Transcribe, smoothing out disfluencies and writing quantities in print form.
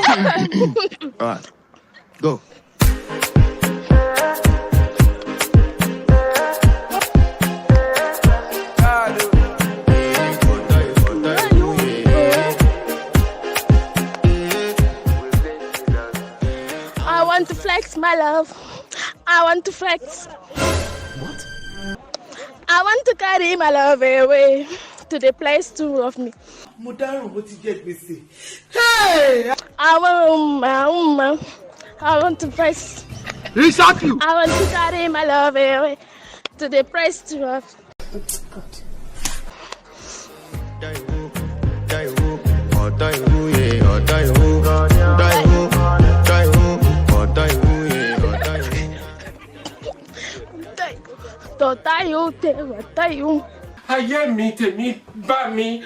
Alright, go. I want to flex, my love. I want to flex. What? I want to carry my love away to the place to love me. Hey! I want to flex. He shot you! I want to carry my love away to the place to love. Ayé mi tèmi bá mi